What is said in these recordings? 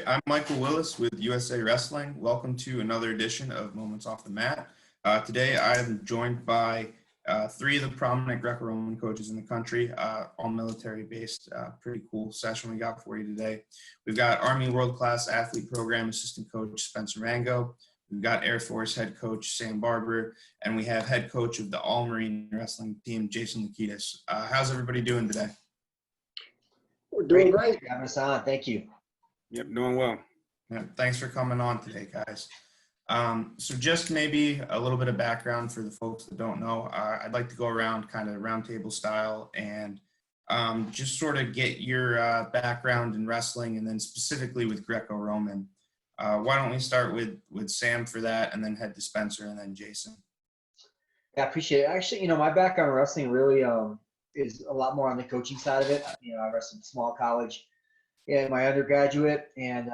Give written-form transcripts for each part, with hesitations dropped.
I'm Michael Willis with USA Wrestling. Welcome to another edition of Moments Off the Mat. Today I'm joined by three of the prominent Greco-Roman coaches in the country, all military-based. Pretty cool session we got for you today. We've got Army World Class Athlete Program Assistant Coach Spenser Mango. We've got Air Force Head Coach Sam Barber, and we have Head Coach of the All-Marine Wrestling Team, Jason Loukides. How's everybody doing today? We're doing great. Having us on. Thank you. Yep, doing well. Yeah, thanks for coming on today, guys. So just maybe a little bit of background for the folks that don't know. I'd like to go around kind of roundtable style and just sort of get your background in wrestling and then specifically with Greco-Roman. Why don't we start with Sam for that and then head to Spenser and then Jason. Yeah, I appreciate it. Actually, my background in wrestling really is a lot more on the coaching side of it. I wrestled small college in my undergraduate and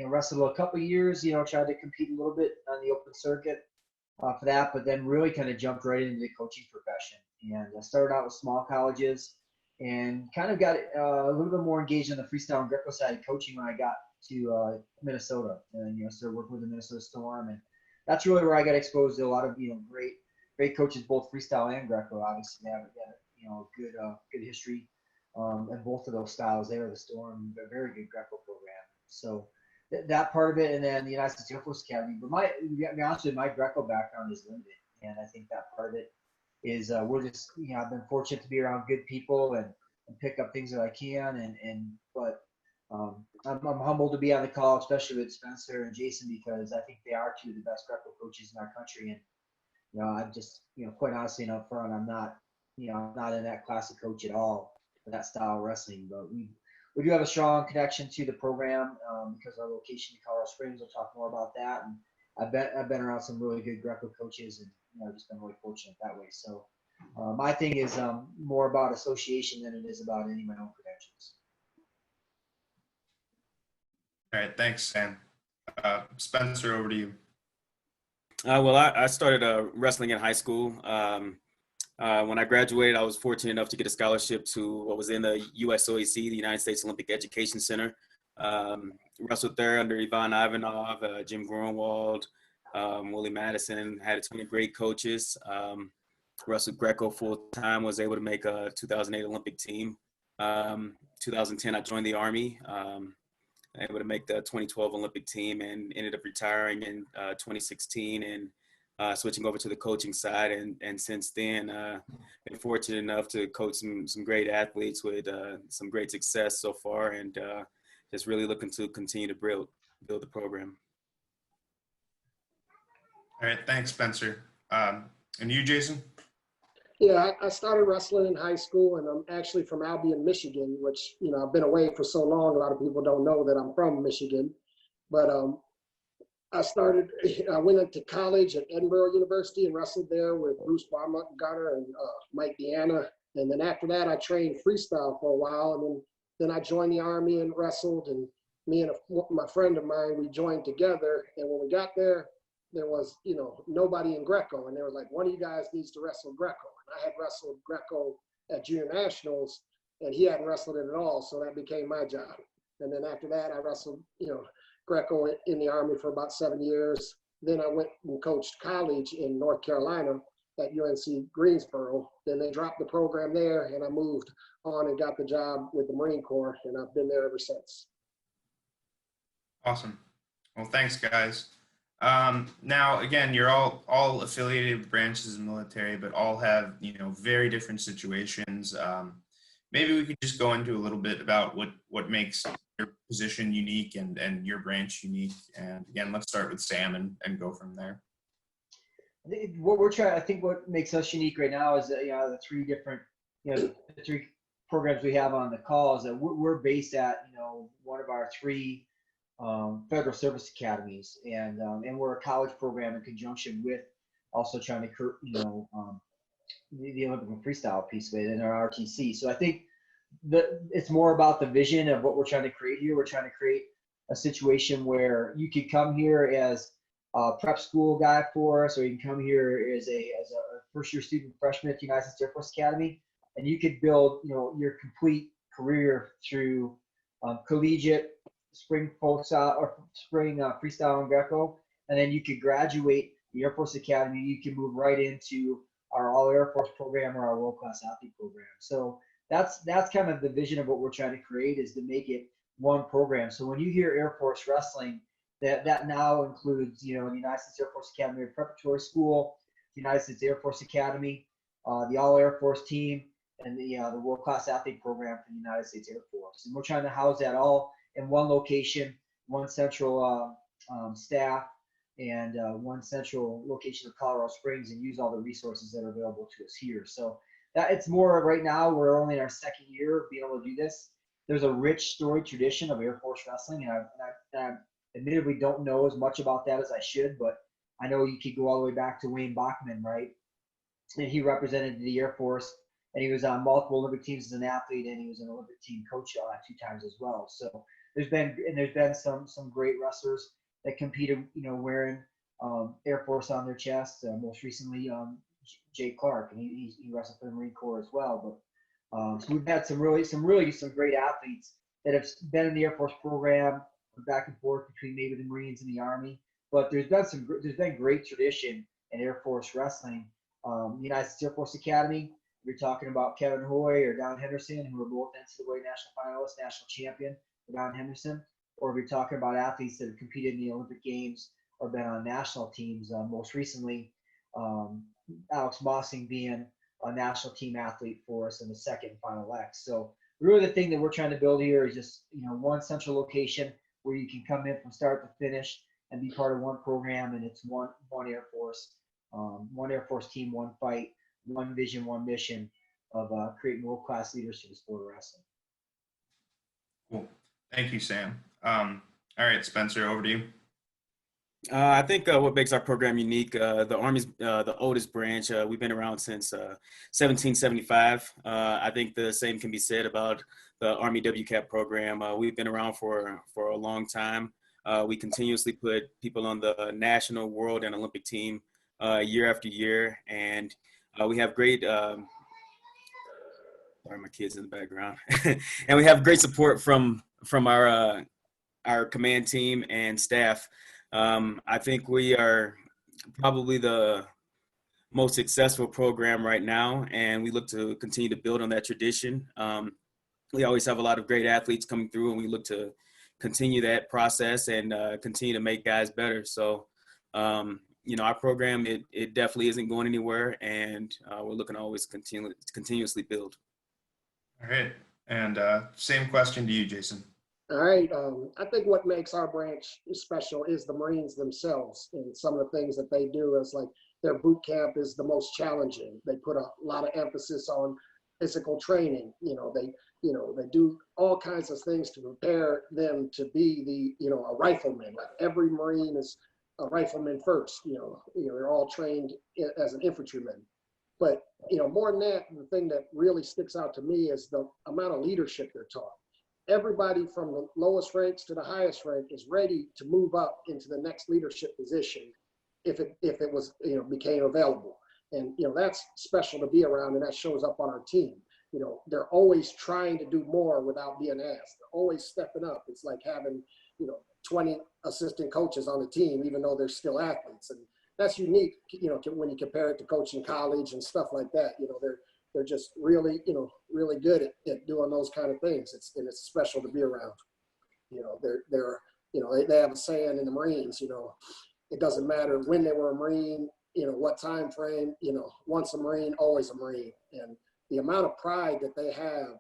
wrestled a couple of years, tried to compete a little bit on the open circuit for that, but then really kind of jumped right into the coaching profession. And I started out with small colleges and kind of got a little bit more engaged in the freestyle and Greco side of coaching when I got to Minnesota and, started working with the Minnesota Storm. And that's really where I got exposed to a lot of, great coaches, both freestyle and Greco. Obviously, they have good history in both of those styles. They are the Storm, a very good Greco program. So that part of it, and then the United States Air Force Academy. But to be honest with you, my Greco background is limited, and I think that part of it is we're just, I've been fortunate to be around good people and pick up things that I can, but I'm humbled to be on the call, especially with Spenser and Jason, because I think they are two of the best Greco coaches in our country. And I'm just, quite honestly and up front, I'm not in that class of coach at all for that style of wrestling. But we do have a strong connection to the program because our location in Colorado Springs. We'll talk more about that. And I've been around some really good Greco coaches, and I've just been really fortunate that way. So my thing is more about association than it is about any of my own credentials. All right, thanks, Sam. Spenser, over to you. Well, I started wrestling in high school. When I graduated, I was fortunate enough to get a scholarship to what was in the USOEC, the United States Olympic Education Center. Wrestled there under Ivan Ivanov, Jim Grunwald, Willie Madison, had a ton of great coaches. Wrestled Greco full-time, was able to make a 2008 Olympic team. 2010, I joined the Army, able to make the 2012 Olympic team, and ended up retiring in 2016 and switching over to the coaching side. And since then, been fortunate enough to coach some great athletes with some great success so far, and just really looking to continue to build the program. All right, thanks, Spenser. And you, Jason? Yeah, I started wrestling in high school, and I'm actually from Albion, Michigan, which, I've been away for so long, a lot of people don't know that I'm from Michigan. But I went into college at Edinburgh University and wrestled there with Bruce Baumgartner and Mike Deanna. And then after that, I trained freestyle for a while, and then I joined the Army and wrestled. And me and my friend of mine, we joined together. And when we got there was, nobody in Greco. And they were like, one of you guys needs to wrestle Greco. And I had wrestled Greco at Junior Nationals, and he hadn't wrestled it at all. So that became my job. And then after that, I wrestled, Greco in the Army for about 7 years. Then I went and coached college in North Carolina at UNC Greensboro. Then they dropped the program there, and I moved on and got the job with the Marine Corps, and I've been there ever since. Awesome. Well, thanks, guys. Now, again, you're all affiliated with branches of the military, but all have, very different situations. Maybe we could just go into a little bit about what makes your position unique and your branch unique. And again, let's start with Sam and go from there. I think what makes us unique right now is that, the three different, the three programs we have on the call is that we're based at, one of our three federal service academies, and we're a college program in conjunction with also trying to, the Olympic and freestyle piece of it in our RTC. So I think it's more about the vision of what we're trying to create here. We're trying to create a situation where you could come here as a prep school guy for us, or you can come here as a first year student freshman at the United States Air Force Academy, and you could build, your complete career through collegiate, spring freestyle and Greco, and then you could graduate the Air Force Academy. You can move right into our All Air Force program or our World Class Athlete program. So that's kind of the vision of what we're trying to create, is to make it one program. So when you hear Air Force Wrestling, that now includes, the United States Air Force Academy Preparatory School, the United States Air Force Academy, the All Air Force team, and the World Class Athlete program for the United States Air Force. And we're trying to house that all in one location, one central staff, and one central location of Colorado Springs, and use all the resources that are available to us here. So that it's more right now, we're only in our second year of being able to do this. There's a rich story tradition of Air Force wrestling, and I admittedly don't know as much about that as I should, but I know you could go all the way back to Wayne Bachman, right? And he represented the Air Force, and he was on multiple Olympic teams as an athlete, and he was an Olympic team coach 2 times as well. So there's been some great wrestlers that competed, wearing Air Force on their chest. Most recently, Jay Clark, and he wrestled for the Marine Corps as well. But so we've had some great athletes that have been in the Air Force program, back and forth between maybe the Marines and the Army. But there's been great tradition in Air Force wrestling. United States Air Force Academy, you're talking about Kevin Hoy or Don Henderson, who are both NCAA national finalists, national champion for Don Henderson. Or if you're talking about athletes that have competed in the Olympic Games or been on national teams, most recently, Alex Mossing being a national team athlete for us in the second and final X. So really the thing that we're trying to build here is just, one central location where you can come in from start to finish and be part of one program, and it's one Air Force, one Air Force team, one fight, one vision, one mission of creating world-class leaders for the sport of wrestling. Cool. Thank you, Sam. All right, Spencer, over to you. I think what makes our program unique, the Army's the oldest branch. We've been around since 1775. I think the same can be said about the Army WCAP program. We've been around for a long time. We continuously put people on the national, world, and Olympic team year after year, and we have great. Sorry, my kids in the background, and we have great support from our command team and staff. I think we are probably the most successful program right now, and we look to continue to build on that tradition. We always have a lot of great athletes coming through, and we look to continue that process and continue to make guys better. So, our program, it definitely isn't going anywhere, and we're looking to always continuously build. All right. And same question to you, Jason. All right. I think what makes our branch special is the Marines themselves, and some of the things that they do is like their boot camp is the most challenging. They put a lot of emphasis on physical training. They do all kinds of things to prepare them to be a rifleman. Like every Marine is a rifleman first. They're all trained as an infantryman. But more than that, the thing that really sticks out to me is the amount of leadership they're taught. Everybody from the lowest ranks to the highest rank is ready to move up into the next leadership position if it was became available. And that's special to be around, and that shows up on our team. They're always trying to do more without being asked. They're always stepping up. It's like having 20 assistant coaches on the team, even though they're still athletes. And that's unique, when you compare it to coaching college and stuff like that. They're just really good at doing those kind of things. It's special to be around. They have a saying in the Marines, it doesn't matter when they were a Marine, what time frame, once a Marine, always a Marine. And the amount of pride that they have,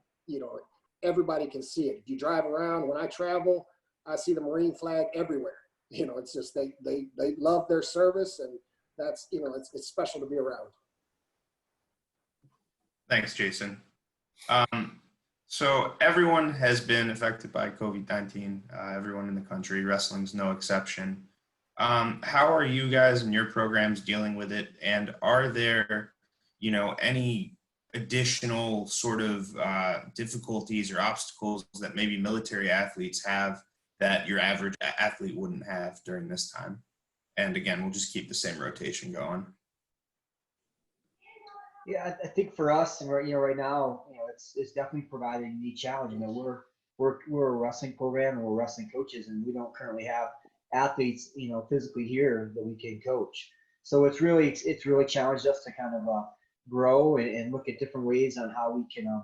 everybody can see it. If you drive around, when I travel, I see the Marine flag everywhere. It's just they love their service, and that's it's special to be around. Thanks, Jason. So everyone has been affected by COVID-19. Everyone in the country, wrestling's no exception. How are you guys and your programs dealing with it? And are there, any additional sort of difficulties or obstacles that maybe military athletes have that your average athlete wouldn't have during this time? And again, we'll just keep the same rotation going. Yeah, I think for us, right now, it's definitely providing a unique challenge. We're we're a wrestling program and we're wrestling coaches, and we don't currently have athletes, physically here that we can coach. So it's really challenged us to kind of grow and look at different ways on how we can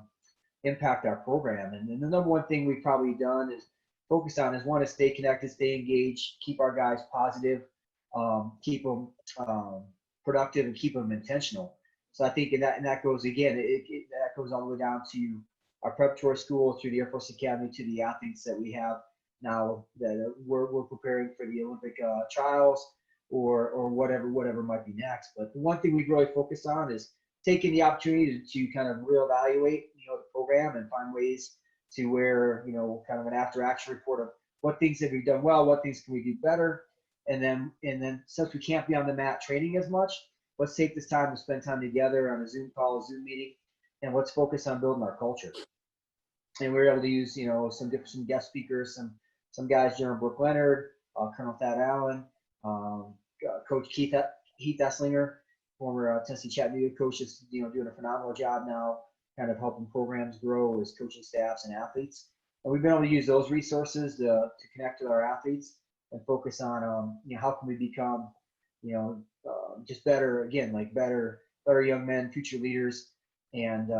impact our program. And then the number one thing we've probably done is focus on is, one, to stay connected, stay engaged, keep our guys positive, keep them productive, and keep them intentional. So I think, and that goes again, that goes all the way down to our preparatory school, through the Air Force Academy, to the athletes that we have now that we're preparing for the Olympic trials or whatever might be next. But the one thing we've really focused on is taking the opportunity to kind of reevaluate, the program, and find ways to where, kind of an after action report of what things have we done well, what things can we do better. And then since we can't be on the mat training as much, let's take this time to spend time together on a Zoom call, a Zoom meeting, and let's focus on building our culture. And we were able to use, some guest speakers, some guys, General Brooke Leonard, Colonel Thad Allen, Coach Heath Esslinger, former Tennessee Chattanooga coach, is doing a phenomenal job now, kind of helping programs grow as coaching staffs and athletes. And we've been able to use those resources to connect with our athletes and focus on how can we become just better, again, like better young men, future leaders, and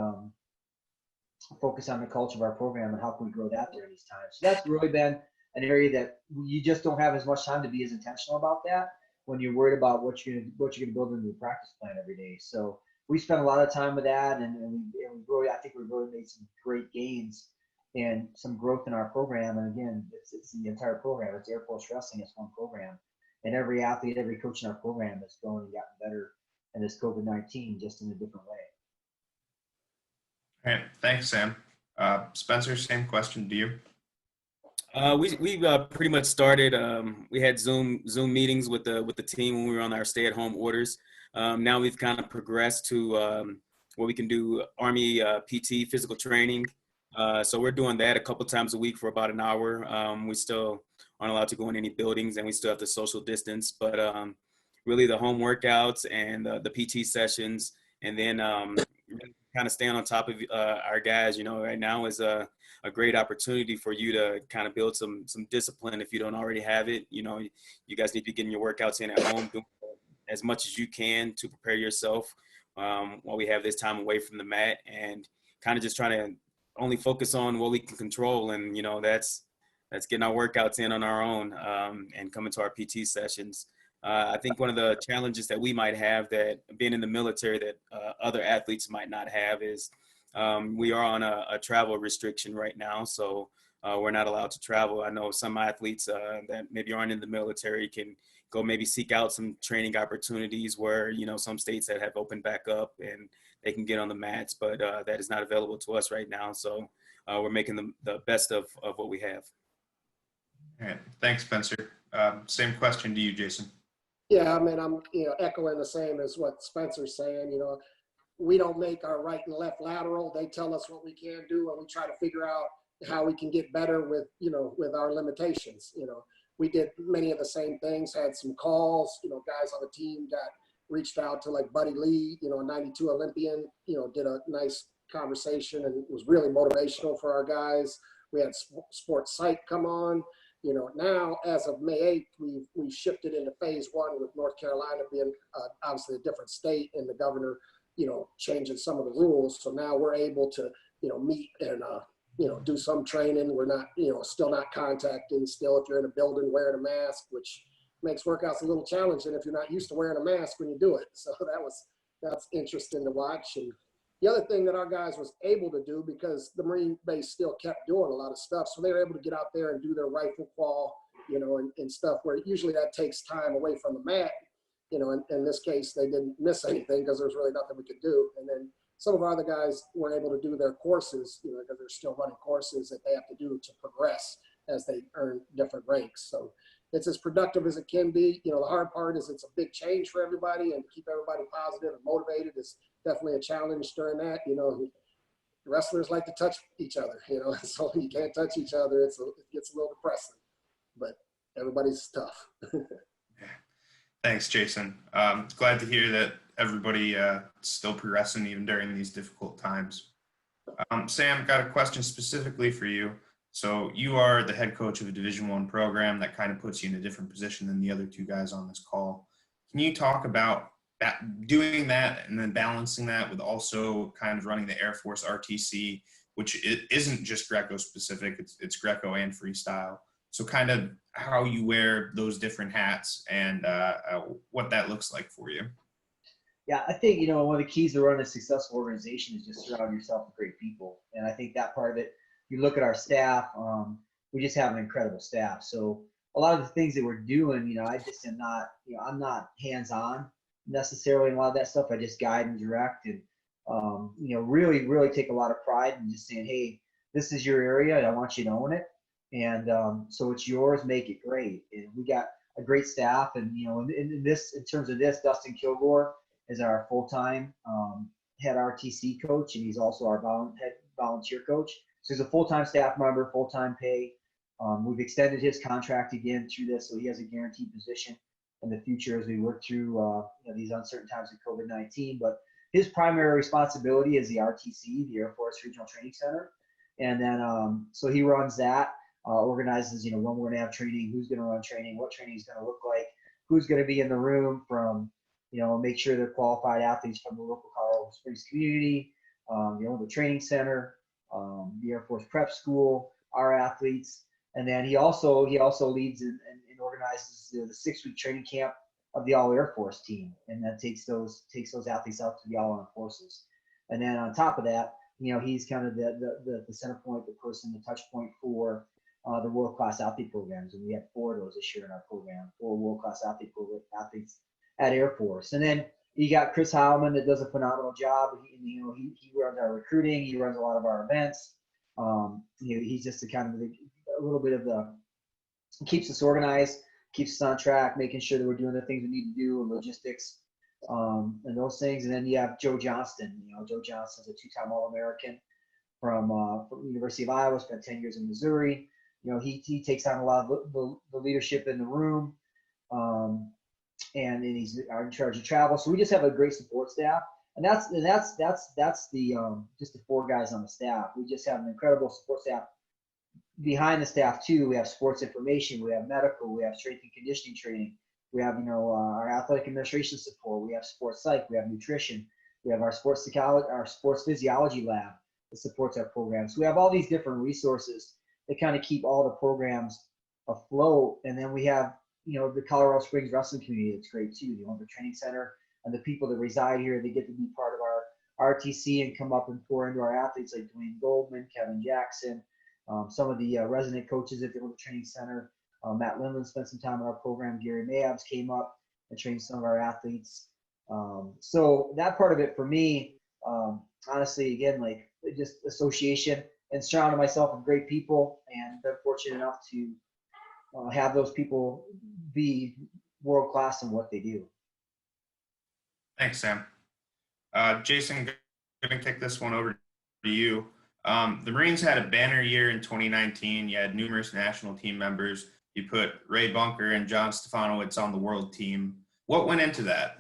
focus on the culture of our program and how can we grow that during these times. So that's really been an area that you just don't have as much time to be as intentional about that when you're worried about what you're gonna build into the practice plan every day. So we spent a lot of time with that, and we really, I think we've really made some great gains and some growth in our program. And again, it's the entire program. It's Air Force Wrestling. It's one program, and every athlete, every coach in our program has grown and gotten better in this COVID-19, just in a different way. All right, thanks, Sam. Spencer, same question to you. We pretty much started. We had Zoom meetings with the team when we were on our stay-at-home orders. Now we've kind of progressed to where we can do Army PT, physical training. So we're doing that a couple times a week for about an hour. We still aren't allowed to go in any buildings, and we still have to social distance. But really, the home workouts and the PT sessions, and then kind of staying on top of our guys, right now is a great opportunity for you to kind of build some discipline if you don't already have it. You guys need to be getting your workouts in at home, doing as much as you can to prepare yourself while we have this time away from the mat, and kind of just trying to only focus on what we can control. And, that's getting our workouts in on our own and coming to our PT sessions. I think one of the challenges that we might have, that being in the military, that other athletes might not have, is we are on a travel restriction right now. So we're not allowed to travel. I know some athletes that maybe aren't in the military can go maybe seek out some training opportunities where, some states that have opened back up and they can get on the mats, but that is not available to us right now. So we're making the best of what we have. All right, thanks, Spencer. Same question to you, Jason. Yeah, I mean, I'm echoing the same as what Spencer's saying. We don't make our right and left lateral. They tell us what we can do, and we try to figure out how we can get better with with our limitations. We did many of the same things. Had some calls. Guys on the team reached out to, like, Buddy Lee, a '92 Olympian. Did a nice conversation, and it was really motivational for our guys. We had Sports Psych come on. Now, as of May 8th, we've shifted into phase 1 with North Carolina being obviously a different state, and the governor, changing some of the rules. So now we're able to, meet and, do some training. We're not, still not contacting. Still, if you're in a building wearing a mask, which makes workouts a little challenging if you're not used to wearing a mask when you do it. So that's interesting to watch. And the other thing that our guys was able to do, because the Marine base still kept doing a lot of stuff, so they were able to get out there and do their rifle qual, and stuff where usually that takes time away from the mat. In this case, they didn't miss anything because there's really nothing we could do. And then some of our other guys weren't able to do their courses, because they're still running courses that they have to do to progress as they earn different ranks. So it's as productive as it can be. The hard part is it's a big change for everybody, and keep everybody positive and motivated is definitely a challenge during that. Wrestlers like to touch each other, so you can't touch each other. It gets a little depressing, but everybody's tough. Thanks, Jason. Glad to hear that everybody still progressing even during these difficult times. Sam, got a question specifically for you. So you are the head coach of a Division I program that kind of puts you in a different position than the other two guys on this call. Can you talk about doing that and then balancing that with also kind of running the Air Force RTC, which it isn't just Greco specific, it's Greco and freestyle. So kind of how you wear those different hats and what that looks like for you. Yeah, I think, one of the keys to running a successful organization is just surround yourself with great people. And I think that part of it, if you look at our staff, we just have an incredible staff. So a lot of the things that we're doing, I just am not, I'm not hands-on necessarily in a lot of that stuff. I just guide and direct and, really, really take a lot of pride in just saying, hey, this is your area and I want you to own it. And so it's yours, make it great. And we got a great staff. And, in terms of this, Dustin Kilgore is our full-time head RTC coach, and he's also our head volunteer coach. So he's a full-time staff member, full-time pay. We've extended his contract again through this, so he has a guaranteed position in the future as we work through these uncertain times of COVID-19. But his primary responsibility is the RTC, the Air Force Regional Training Center. And then so he runs that, organizes, when we're going to have training, who's going to run training, what training is going to look like, who's going to be in the room from, make sure they're qualified athletes from the local Colorado Springs community, the training center, the Air Force Prep School, our athletes. And then he also leads and organizes the 6-week training camp of the All Air Force team, and that takes those athletes out to the All Armed Forces. And then on top of that, he's kind of the center point, the person, the touch point for the world class athlete programs, and we had 4 of those this year in our program, 4 world class athletes at Air Force. And then you got Chris Heilman that does a phenomenal job. He runs our recruiting. He runs a lot of our events. He's just a little bit of keeps us organized, keeps us on track, making sure that we're doing the things we need to do and logistics and those things. And then you have Joe Johnston. Joe Johnston's a 2-time All-American from the University of Iowa, spent 10 years in Missouri. He takes on a lot of the leadership in the room. And he's in charge of travel. So we just have a great support staff, and that's the just the 4 guys on the staff. We just have an incredible support staff behind the staff too. We have sports information, we have medical, we have strength and conditioning training, we have our athletic administration support, we have sports psych, we have nutrition, we have our sports psychology, our sports physiology lab that supports our programs. So we have all these different resources that kind of keep all the programs afloat, and then we have the Colorado Springs wrestling community. That's great too. The Olympic Training Center and the people that reside here, they get to be part of our RTC and come up and pour into our athletes like Dwayne Goldman, Kevin Jackson, some of the resident coaches at the Olympic Training Center. Matt Lindland spent some time in our program. Gary Mayabs came up and trained some of our athletes. So that part of it for me, honestly, again, like just association and surrounding myself with great people, and been fortunate enough to have those people be world class in what they do. Thanks, Sam. Jason, going to kick this one over to you. The Marines had a banner year in 2019. You had numerous national team members. You put Ray Bunker and John Stefanowicz on the world team. What went into that?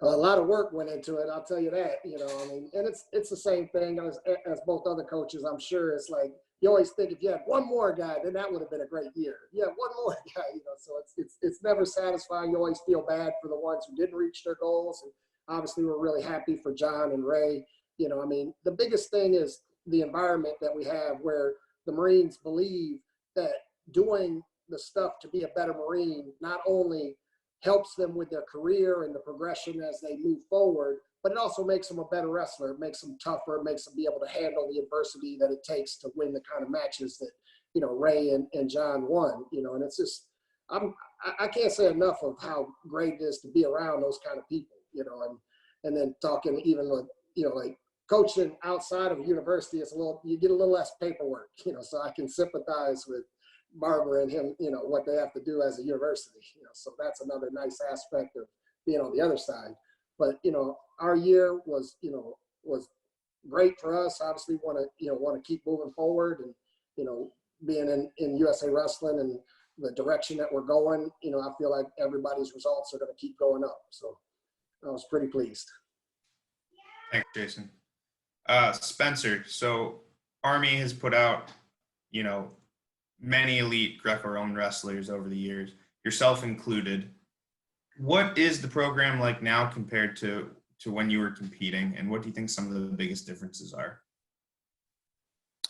A lot of work went into it, I'll tell you that. And it's the same thing as both other coaches. I'm sure it's like, you always think if you had one more guy, then that would have been a great year. Yeah, one more guy, so it's never satisfying. You always feel bad for the ones who didn't reach their goals. And obviously we're really happy for John and Ray. The biggest thing is the environment that we have where the Marines believe that doing the stuff to be a better Marine not only helps them with their career and the progression as they move forward, but it also makes them a better wrestler. It makes them tougher. It makes them be able to handle the adversity that it takes to win the kind of matches that, Ray and John won, and it's just, I can't say enough of how great it is to be around those kind of people, and then talking even with, like coaching outside of a university, you get a little less paperwork, so I can sympathize with Barber and him, what they have to do as a university, so that's another nice aspect of being on the other side. But, our year was great for us. Obviously want to keep moving forward and, being in USA Wrestling and the direction that we're going, I feel like everybody's results are going to keep going up. So I was pretty pleased. Thanks, Jason. Spenser, so Army has put out you know, many elite Greco-Roman wrestlers over the years, yourself included. What is the program like now compared to when you were competing, and what do you think some of the biggest differences are?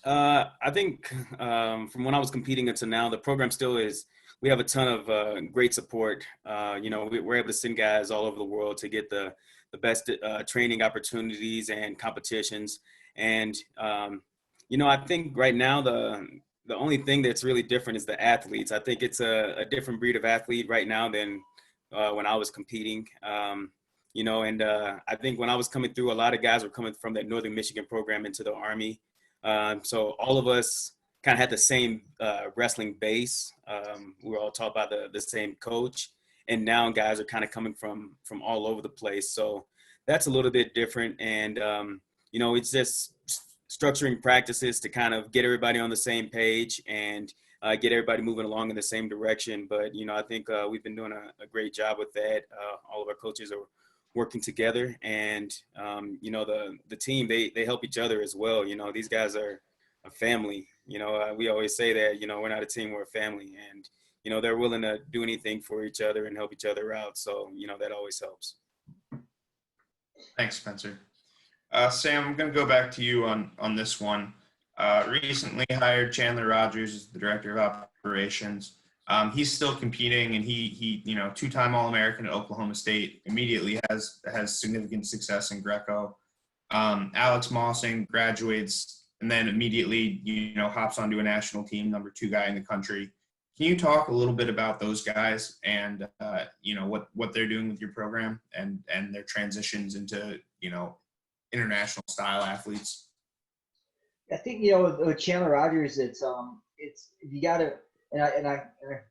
I think from when I was competing until now, the program still is. We have a ton of great support. We're able to send guys all over the world to get the best training opportunities and competitions. And I think right now the only thing that's really different is the athletes. I think it's a different breed of athlete right now than when I was competing. I think when I was coming through, a lot of guys were coming from that Northern Michigan program into the Army. So all of us kind of had the same wrestling base. We were all taught by the same coach, and now guys are kind of coming from all over the place. So that's a little bit different. And, it's just structuring practices to kind of get everybody on the same page and get everybody moving along in the same direction. But, I think we've been doing a great job with that. All of our coaches are working together, and the team, they help each other as well. These guys are a family. We always say that we're not a team, we're a family, and they're willing to do anything for each other and help each other out. So that always helps. Thanks, Spencer. Sam, I'm going to go back to you on this one. Recently hired Chandler Rogers as the director of operations. He's still competing, and he two-time All-American at Oklahoma State, immediately has significant success in Greco. Alex Mossing graduates and then immediately, hops onto a national team, number 2 guy in the country. Can you talk a little bit about those guys and, what they're doing with your program and their transitions into, international style athletes? I think, with Chandler Rogers, it's you got to, and I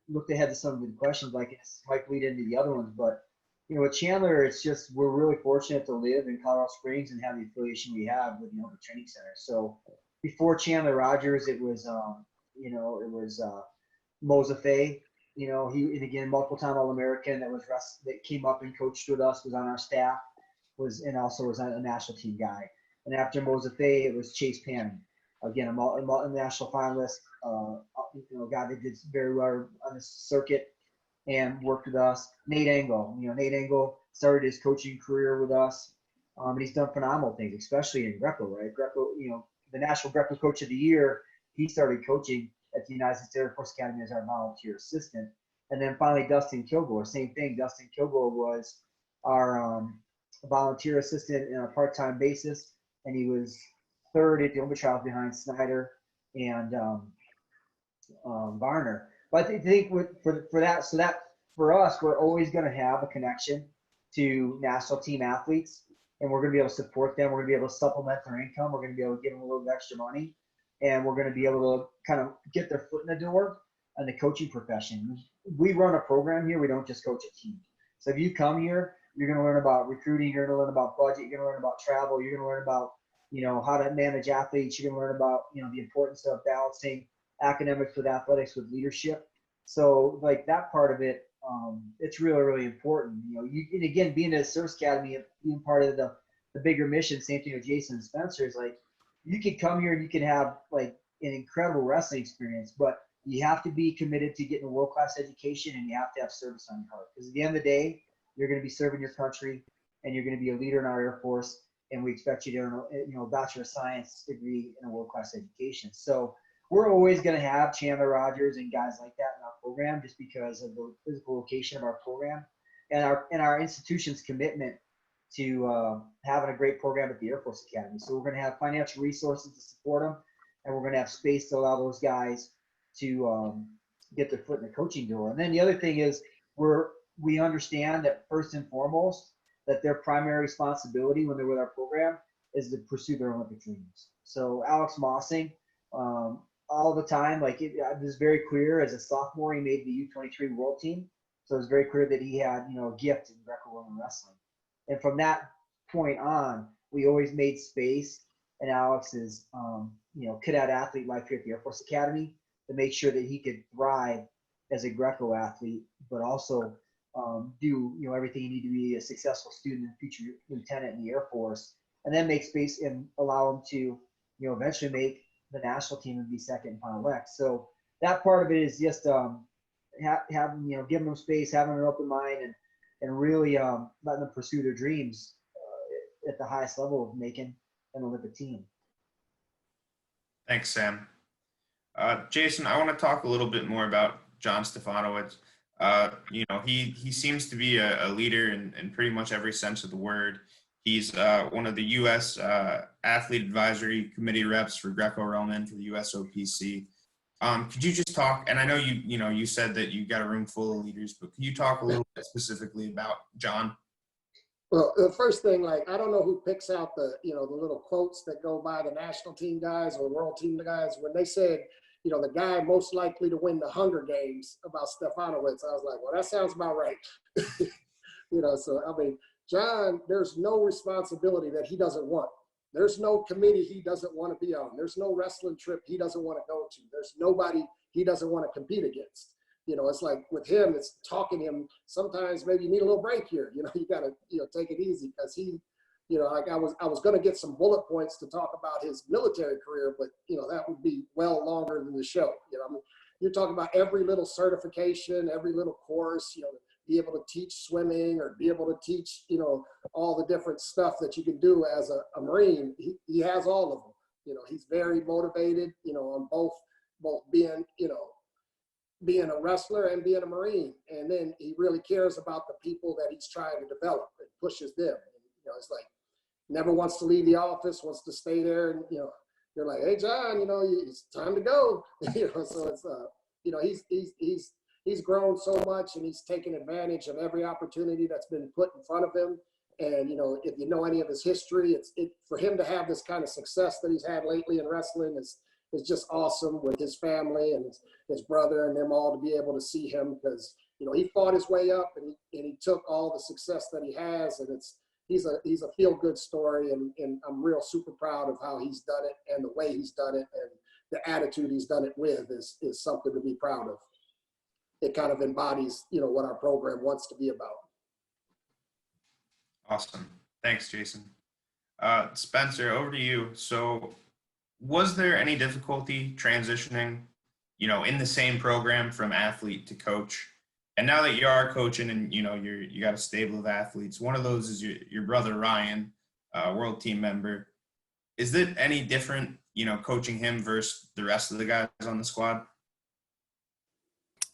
looked ahead to some of the questions, like it might lead into the other ones, but with Chandler, it's just we're really fortunate to live in Colorado Springs and have the affiliation we have with the Training Center. So before Chandler Rogers, it was Mozafe. He, and again, multiple time All-American that came up and coached with us, was on our staff, and also was a national team guy. And after Mozafe, it was Chase Panning. Again, a national finalist, a guy that did very well on the circuit and worked with us. Nate Engel, Nate Engel started his coaching career with us, and he's done phenomenal things, especially in Greco, right? Greco, the National Greco Coach of the Year, he started coaching at the United States Air Force Academy as our volunteer assistant. And then finally, Dustin Kilgore, same thing. Dustin Kilgore was our volunteer assistant on a part-time basis, and he was 3rd at the Olympic trials behind Snyder and Varner. But I think for us, we're always going to have a connection to national team athletes, and we're going to be able to support them. We're going to be able to supplement their income. We're going to be able to give them a little extra money, and we're going to be able to kind of get their foot in the door in the coaching profession. We run a program here. We don't just coach a team. So if you come here, you're going to learn about recruiting. You're going to learn about budget. You're going to learn about travel. You're going to learn about how to manage athletes. You're going to learn about the importance of balancing academics with athletics with leadership. So like that part of it, it's really, really important. And again, being at a service academy, being part of the bigger mission, same thing with Jason and Spencer, is like you can come here and you can have like an incredible wrestling experience, but you have to be committed to getting a world-class education, and you have to have service on your heart. Because at the end of the day, you're going to be serving your country, and you're going to be a leader in our Air Force, and we expect you to earn a Bachelor of Science degree and a world-class education. So we're always going to have Chandler Rogers and guys like that in our program, just because of the physical location of our program and our institution's commitment to having a great program at the Air Force Academy. So we're going to have financial resources to support them, and we're going to have space to allow those guys to get their foot in the coaching door. And then the other thing is we understand that first and foremost, that their primary responsibility when they're with our program is to pursue their Olympic dreams. So Alex Mossing, all the time, it was very clear as a sophomore, he made the U23 world team. So it was very clear that he had, a gift in Greco-Roman wrestling. And from that point on, we always made space in Alex's, cadet athlete life here at the Air Force Academy to make sure that he could thrive as a Greco athlete, but also do everything you need to be a successful student and future lieutenant in the Air Force, and then make space and allow him to eventually make the national team and be second in final X. So that part of it is just having, giving them space, having an open mind, and really letting them pursue their dreams at the highest level of making an Olympic team. Thanks, Sam. Jason, I want to talk a little bit more about John Stefanowicz. He seems to be a leader in pretty much every sense of the word. He's one of the U.S. Athlete Advisory Committee reps for Greco-Roman for the USOPC. Could you just talk, and I know you said that you got a room full of leaders, but can you talk a little bit specifically about John? Well, the first thing, I don't know who picks out the little quotes that go by the national team guys or world team guys. When they said, the guy most likely to win the Hunger Games about Stefanowicz, I was like, well, that sounds about right. So, I mean, John, there's no responsibility that he doesn't want. There's no committee he doesn't want to be on. There's no wrestling trip he doesn't want to go to. There's nobody he doesn't want to compete against. It's like with him, it's talking him. Sometimes maybe you need a little break here. You got to, take it easy because he, I was going to get some bullet points to talk about his military career, but, that would be well longer than the show. You're talking about every little certification, every little course, be able to teach swimming or be able to teach, all the different stuff that you can do as a Marine. He has all of them. He's very motivated, on both being, being a wrestler and being a Marine. And then he really cares about the people that he's trying to develop and pushes them. And, it's like, never wants to leave the office, wants to stay there. And, you're like, hey, John, it's time to go. So it's, he's grown so much and he's taken advantage of every opportunity that's been put in front of him. And, if you know any of his history, for him to have this kind of success that he's had lately in wrestling is just awesome with his family and his brother and them all to be able to see him because, he fought his way up and he took all the success that he has. And he's a feel-good story. And I'm real super proud of how he's done it and the way he's done it and the attitude he's done it with is something to be proud of. It kind of embodies, what our program wants to be about. Awesome. Thanks, Jason. Spenser, over to you. So was there any difficulty transitioning, in the same program from athlete to coach? And now that you are coaching and, you got a stable of athletes, one of those is your brother, Ryan, world team member. Is it any different, coaching him versus the rest of the guys on the squad?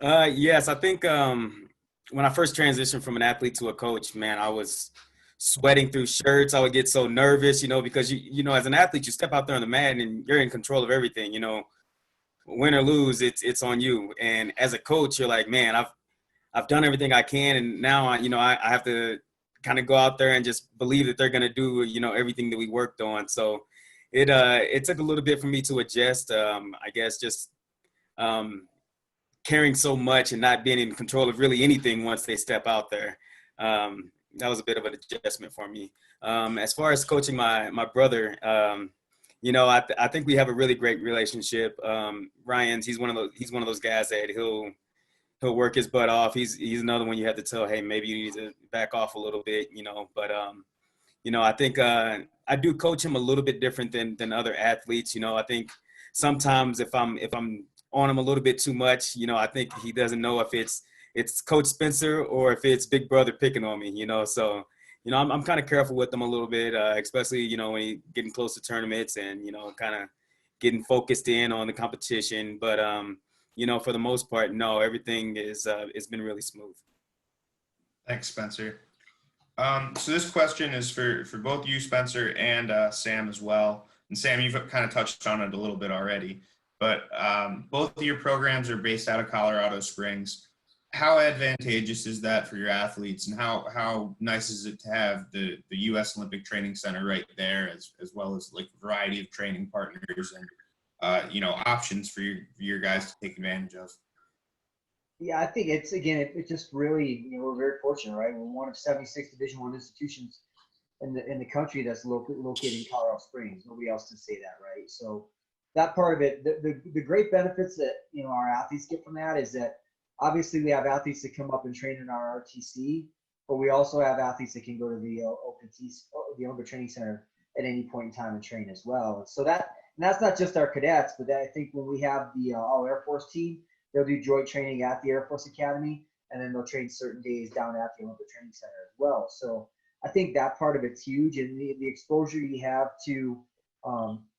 Yes, I think when I first transitioned from an athlete to a coach, man, I was sweating through shirts. I would get so nervous, because as an athlete, you step out there on the mat and you're in control of everything. Win or lose, it's on you. And as a coach, you're like, man, I've done everything I can, and now I have to kind of go out there and just believe that they're gonna do everything that we worked on. So it took a little bit for me to adjust. I guess just caring so much and not being in control of really anything once they step out there. That was a bit of an adjustment for me. As far as coaching my brother, I think we have a really great relationship. Ryan's, he's one of those guys that he'll work his butt off. He's another one you have to tell, hey, maybe you need to back off a little bit, but I think I do coach him a little bit different than other athletes. I think sometimes if I'm on him a little bit too much, I think he doesn't know if it's Coach Spenser or if it's Big Brother picking on me, so I'm kind of careful with him a little bit, especially when he getting close to tournaments and kind of getting focused in on the competition. But for the most part, no, everything it's been really smooth. Thanks, Spenser. So this question is for both you, Spenser, and Sam as well. And Sam, you've kind of touched on it a little bit already, but both of your programs are based out of Colorado Springs. How advantageous is that for your athletes, and how nice is it to have the U.S. Olympic Training Center right there, as well as like a variety of training partners and options for your guys to take advantage of? Yeah, I think it's just really, we're very fortunate, right? We're one of 76 Division I institutions in the country that's located in Colorado Springs. Nobody else can say that, right? So that part of it, the great benefits that our athletes get from that is that obviously we have athletes that come up and train in our RTC, but we also have athletes that can go to the Olympic Training Center at any point in time and train as well. So that And that's not just our cadets, but I think when we have the All Air Force team, they'll do joint training at the Air Force Academy, and then they'll train certain days down at the Olympic Training Center as well. So I think that part of it's huge, and the exposure you have to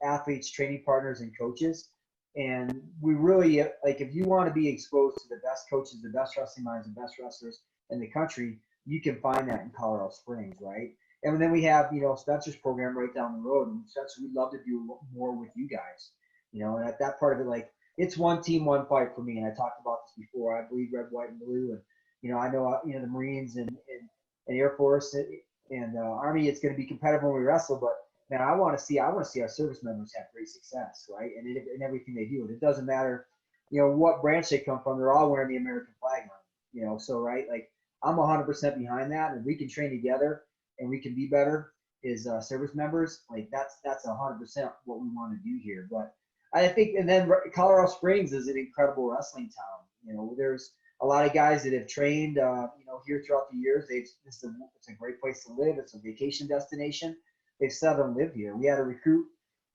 athletes, training partners, and coaches. And we really, like, if you want to be exposed to the best coaches, the best wrestling minds, the best wrestlers in the country, you can find that in Colorado Springs, right? And then we have, Spencer's program right down the road. And Spencer, we'd love to do more with you guys, and at that part of it, like, it's one team, one fight for me. And I talked about this before. I bleed red, white, and blue. And, I know, the Marines and Air Force and Army, it's going to be competitive when we wrestle, but man, I want to see our service members have great success, right? And in everything they do. And it doesn't matter, what branch they come from. They're all wearing the American flag on, so, right, like, I'm 100% behind that. And we can train together and we can be better as service members. Like, that's 100% what we want to do here. But I think, and then Colorado Springs is an incredible wrestling town. There's a lot of guys that have trained, here throughout the years. It's a great place to live. It's a vacation destination. They've settled and live here. We had a recruit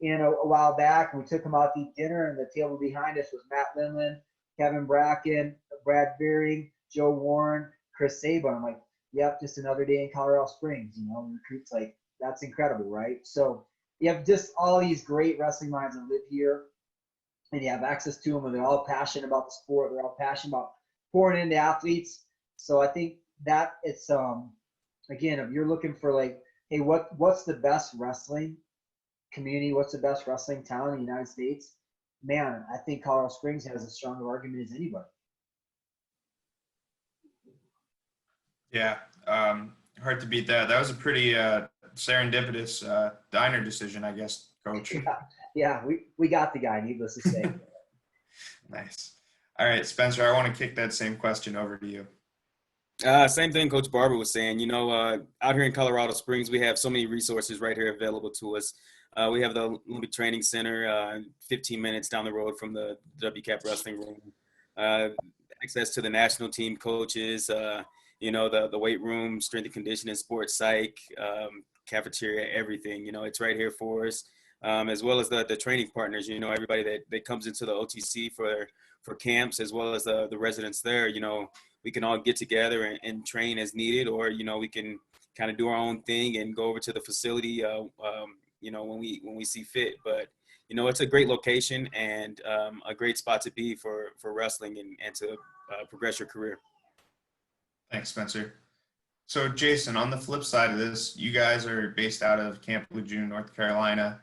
a while back, and we took him out to eat dinner, and the table behind us was Matt Lindland, Kevin Bracken, Brad Beering, Joe Warren, Chris Saba. I'm like, yep, just another day in Colorado Springs. Recruits, like, that's incredible, right? So you have just all these great wrestling minds that live here, and you have access to them, and they're all passionate about the sport. They're all passionate about pouring into athletes. So I think that it's again, if you're looking for, like, hey, what's the best wrestling community? What's the best wrestling town in the United States? Man, I think Colorado Springs has a stronger argument as anybody. Yeah, hard to beat that. That was a pretty serendipitous diner decision, I guess, Coach. Yeah, we got the guy, needless to say. Nice. All right, Spencer, I want to kick that same question over to you. Same thing Coach Barber was saying. Out here in Colorado Springs, we have so many resources right here available to us. We have the Olympic Training Center 15 minutes down the road from the WCAP wrestling room. Access to the national team coaches, the weight room, strength and conditioning, sports psych, cafeteria, everything. It's right here for us, as well as the training partners. Everybody that comes into the OTC for camps, as well as the residents there. We can all get together and train as needed, or we can kind of do our own thing and go over to the facility when we see fit. But it's a great location and a great spot to be for wrestling and to progress your career. Thanks, Spencer. So Jason, on the flip side of this, you guys are based out of Camp Lejeune, North Carolina.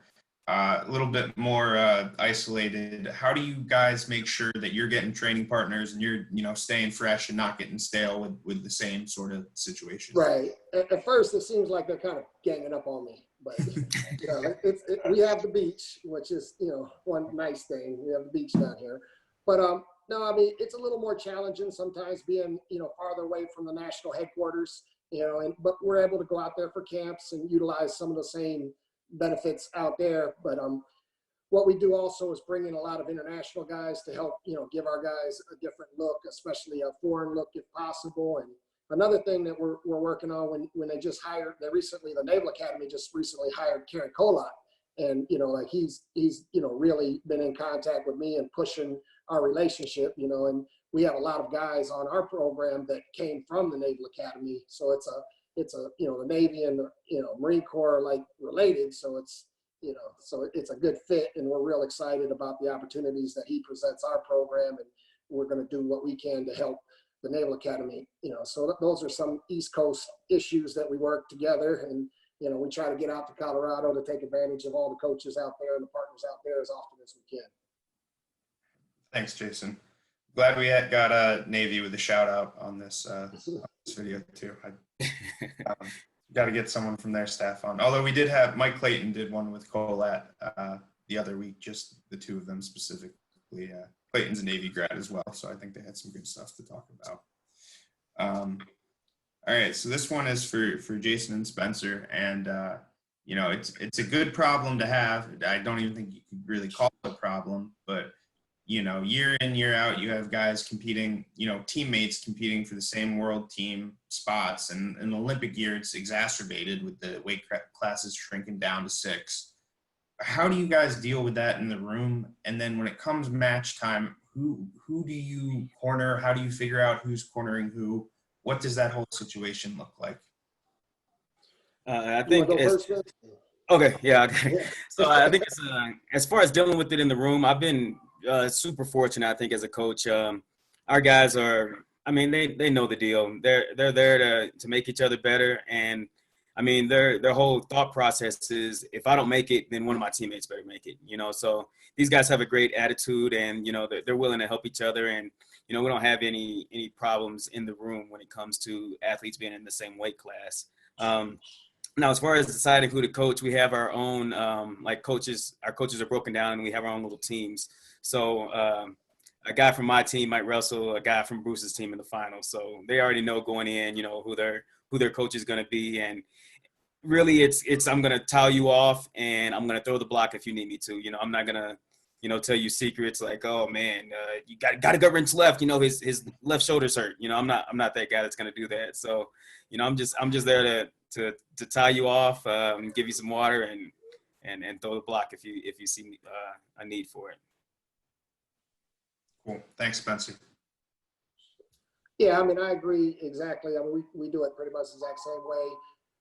A little bit more isolated. How do you guys make sure that you're getting training partners and you're, staying fresh and not getting stale with the same sort of situation? Right. At first, it seems like they're kind of ganging up on me, but we have the beach, which is one nice thing. We have the beach down here, but no, I mean, it's a little more challenging sometimes being farther away from the national headquarters. But we're able to go out there for camps and utilize some of the same benefits out there. But what we do also is bring in a lot of international guys to help give our guys a different look, especially a foreign look if possible. And another thing that we're working on when they just hired, the Naval Academy just recently hired Karen Kolot, and he's really been in contact with me and pushing our relationship, and we have a lot of guys on our program that came from the Naval Academy, so it's a the Navy and the Marine Corps are like related, so it's a good fit, and we're real excited about the opportunities that he presents our program, and we're going to do what we can to help the Naval Academy. So those are some East Coast issues that we work together, and we try to get out to Colorado to take advantage of all the coaches out there and the partners out there as often as we can. Thanks, Jason. Glad we got Navy with a shout out on this video too. Got to get someone from their staff on. Although we did have Mike Clayton did one with Colette the other week, just the two of them specifically. Clayton's a Navy grad as well, so I think they had some good stuff to talk about. All right, so this one is for Jason and Spencer, and it's a good problem to have. I don't even think you could really call it a problem, but year in, year out, you have guys competing, teammates competing for the same world team spots. And in the Olympic year, it's exacerbated with the weight classes shrinking down to 6. how do you guys deal with that in the room? And then when it comes match time, who do you corner? How do you figure out who's cornering who? What does that whole situation look like? I You want think to go first, Vince? okay, yeah. Okay. Yeah. So I think it's as far as dealing with it in the room, I've been super fortunate. I think as a coach, our guys are. I mean, they know the deal. They're there to make each other better, and I mean, their whole thought process is if I don't make it, then one of my teammates better make it. You know, so these guys have a great attitude, and you know, they're willing to help each other, and you know, we don't have any problems in the room when it comes to athletes being in the same weight class. Now, as far as deciding who to coach, we have our own like coaches. Our coaches are broken down, and we have our own little teams. So a guy from my team might wrestle a guy from Bruce's team in the final. So they already know going in, you know, who their coach is going to be, and really, it's I'm going to towel you off, and I'm going to throw the block if you need me to. You know, I'm not going to, you know, tell you secrets like, oh man, you got to go rinse left. You know, his left shoulder's hurt. You know, I'm not that guy that's going to do that. So, you know, I'm just there to tie you off, give you some water, and throw the block if you see a need for it. Cool. Thanks, Spencer. Yeah, I mean, I agree exactly. I mean, we do it pretty much the exact same way.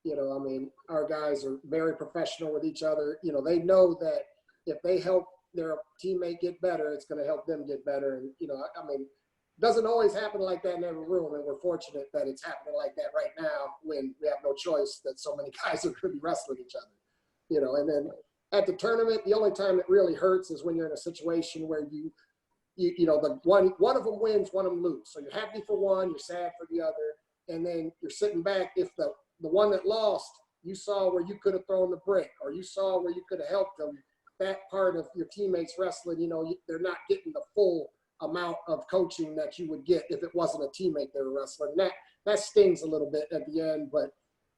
You know, I mean, our guys are very professional with each other. You know, they know that if they help their teammate get better, it's going to help them get better. And, you know, I mean, it doesn't always happen like that in every room. And we're fortunate that it's happening like that right now when we have no choice that so many guys are going to be wrestling each other. You know, and then at the tournament, the only time it really hurts is when you're in a situation where you know, the one of them wins, one of them lose. So you're happy for one, you're sad for the other, and then you're sitting back. If the one that lost, you saw where you could have thrown the brick, or you saw where you could have helped them, that part of your teammates wrestling, you know, they're not getting the full amount of coaching that you would get if it wasn't a teammate they were wrestling. And that stings a little bit at the end, but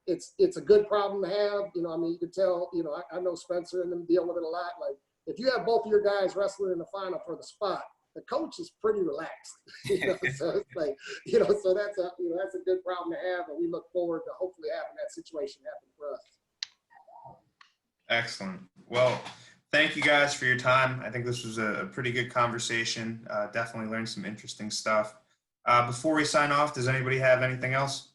it's a good problem to have. You know, I mean, you can tell, you know, I know Spencer and them deal with it a lot. Like, if you have both of your guys wrestling in the final for the spot, the coach is pretty relaxed, you know, so it's like, you know, so that's a good problem to have, and we look forward to hopefully having that situation happen for us. Excellent. Well, thank you guys for your time. I think this was a pretty good conversation. Definitely learned some interesting stuff. Before we sign off, does anybody have anything else?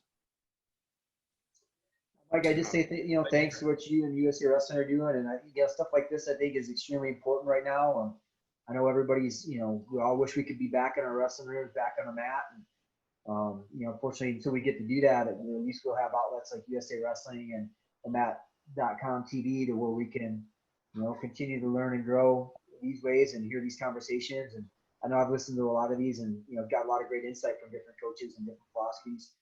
Mike, I just say, you know, thanks for what you and USA Wrestling are doing, and I think, yeah, stuff like this I think is extremely important right now. I know everybody's, you know, we all wish we could be back in our wrestling rooms, back on the mat. And, you know, unfortunately, until we get to do that, at least we'll have outlets like USA Wrestling and that.com TV to where we can, you know, continue to learn and grow these ways and hear these conversations. And I know I've listened to a lot of these and, you know, got a lot of great insight from different coaches and different philosophies.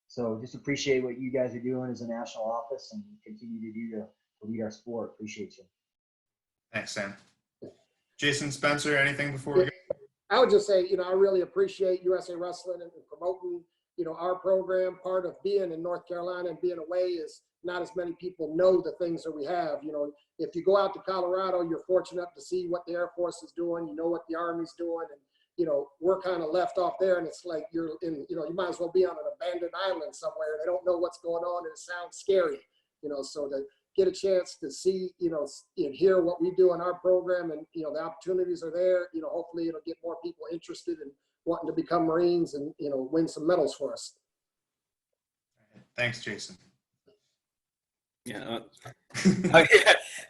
So just appreciate what you guys are doing as a national office and continue to do to lead our sport. Appreciate you. Thanks, Sam. Jason, Spencer, anything before we go? I would just say, you know, I really appreciate USA Wrestling and promoting, you know, our program. Part of being in North Carolina and being away is not as many people know the things that we have. You know, if you go out to Colorado, you're fortunate to see what the Air Force is doing. You know what the Army's doing. And, you know, we're kind of left off there. And it's like you're in, you know, you might as well be on an abandoned island somewhere. They don't know what's going on and it sounds scary, you know, so to get a chance to see, you know, and hear what we do in our program, and, you know, the opportunities are there. You know, hopefully it'll get more people interested in wanting to become Marines and, you know, win some medals for us. Thanks, Jason. Yeah.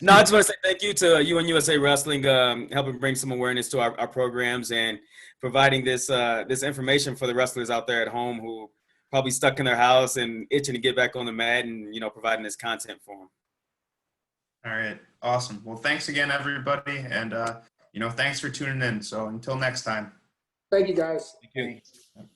No, I just want to say thank you to you and USA Wrestling, helping bring some awareness to our programs and providing this information for the wrestlers out there at home who probably stuck in their house and itching to get back on the mat, and, you know, providing this content for them. All right. Awesome. Well, thanks again, everybody. And, you know, thanks for tuning in. So until next time. Thank you, guys. Thank you.